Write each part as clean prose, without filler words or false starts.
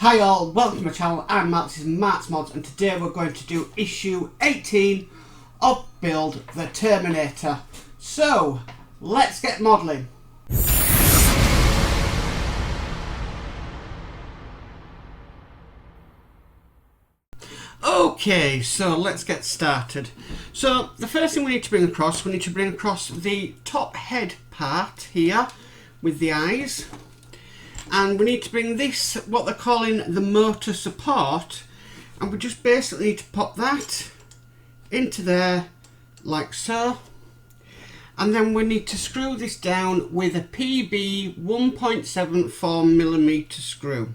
Hi all, welcome to my channel. I'm Matt, this is Matt's Mods, and today we're going to do issue 18 of Build the Terminator. So, let's get modelling. Okay, so let's get started. So, the first thing we need to bring across, the top head part here with the eyes. And we need to bring this, what they're calling the motor support, and we just basically need to pop that into there like so. And then we need to screw this down with a PB 1.74mm screw.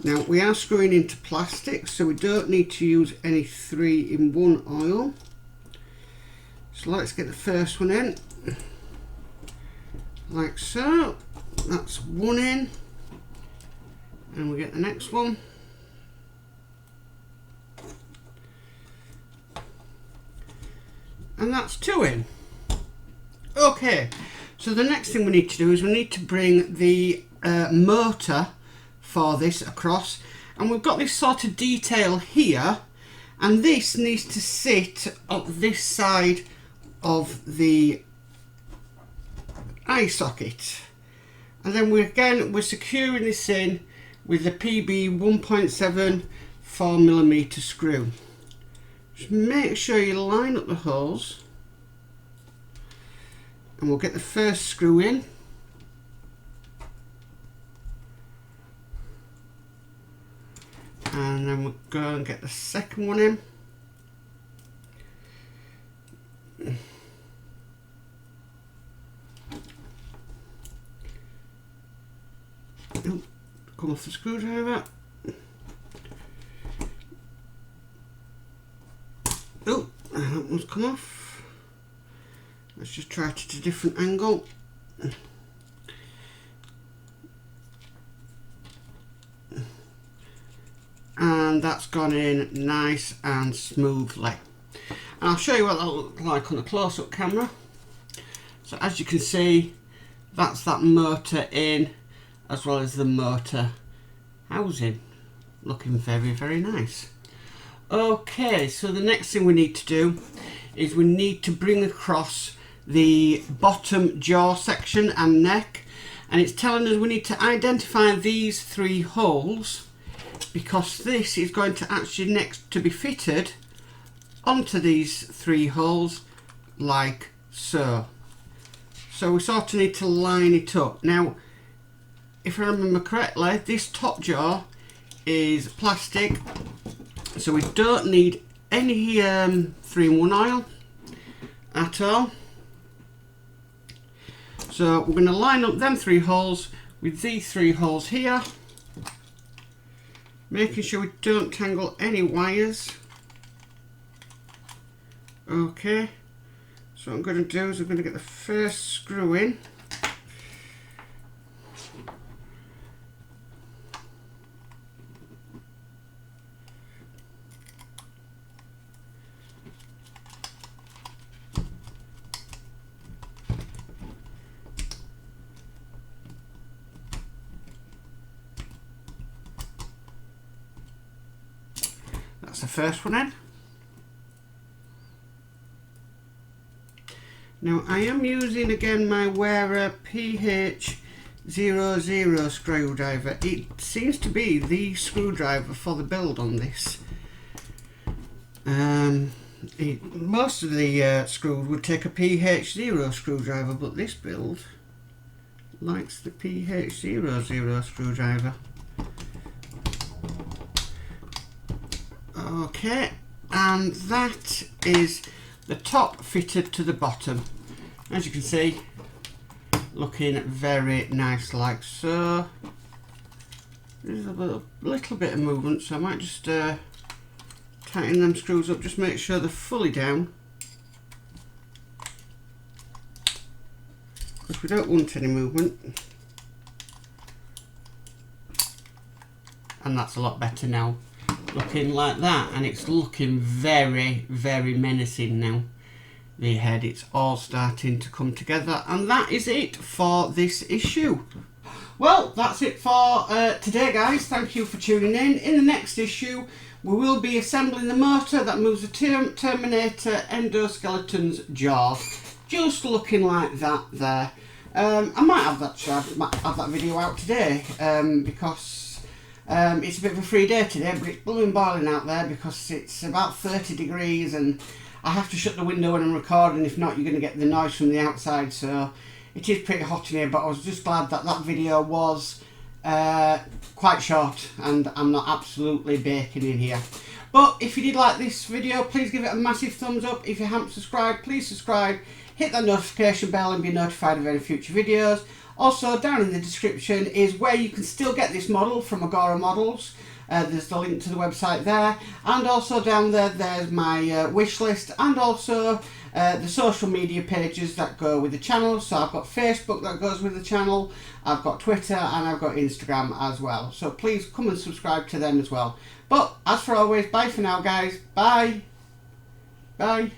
Now we are screwing into plastic, so we don't need to use any 3-in-1 oil. So let's get the first one in, like so. That's one in, and we get the next one. And that's two in. Okay, so the next thing we need to do is we need to bring the motor for this across, and we've got this sort of detail here, and this needs to sit on this side of the eye socket. And then we're securing this in with the PB 1.74mm screw. Just make sure you line up the holes, and we'll get the first screw in. And then we'll go and get the second one in. Come off the screwdriver. Oh, that one's come off. Let's just try it at a different angle. And that's gone in nice and smoothly. And I'll show you what that looks like on the close-up camera. So as you can see, that's that motor in, as well as the motor housing, looking very, very nice. Okay, so the next thing we need to do is we need to bring across the bottom jaw section and neck, and it's telling us we need to identify these three holes, because this is going to actually next to be fitted onto these three holes like so. So we sort of need to line it up. Now, if I remember correctly, this top jaw is plastic, so we don't need any 3-in-1 oil at all. So we're going to line up them three holes with these three holes here, making sure we don't tangle any wires. Okay, so what I'm going to do is I'm going to get the first screw in. That's the first one in. Now I am using again my Wera PH00 screwdriver. It seems to be the screwdriver for the build on this. Most of the screws would take a PH0 screwdriver, but this build likes the PH00 screwdriver. Okay, and that is the top fitted to the bottom. As you can see, looking very nice like so. There's a little bit of movement, so I might just tighten them screws up, just make sure they're fully down, because we don't want any movement. And that's a lot better now, looking like that, and it's looking very, very menacing now. The head, it's all starting to come together, and that is it for this issue. Well, that's it for today, guys. Thank you for tuning in. In the next issue, we will be assembling the motor that moves the Terminator endoskeleton's jaw. Just looking like that there. I might have that video out today because it's a bit of a free day today, but it's blooming boiling out there because it's about 30 degrees and I have to shut the window when I'm recording. If not, you're going to get the noise from the outside. So it is pretty hot in here, but I was just glad that that video was quite short and I'm not absolutely baking in here. But if you did like this video, please give it a massive thumbs up. If you haven't subscribed, please subscribe. Hit that notification bell and be notified of any future videos. Also, down in the description is where you can still get this model from Agora Models. There's the link to the website there. And also down there, there's my wish list and also the social media pages that go with the channel. So I've got Facebook that goes with the channel, I've got Twitter and I've got Instagram as well. So please come and subscribe to them as well. But as for always, bye for now guys. Bye. Bye.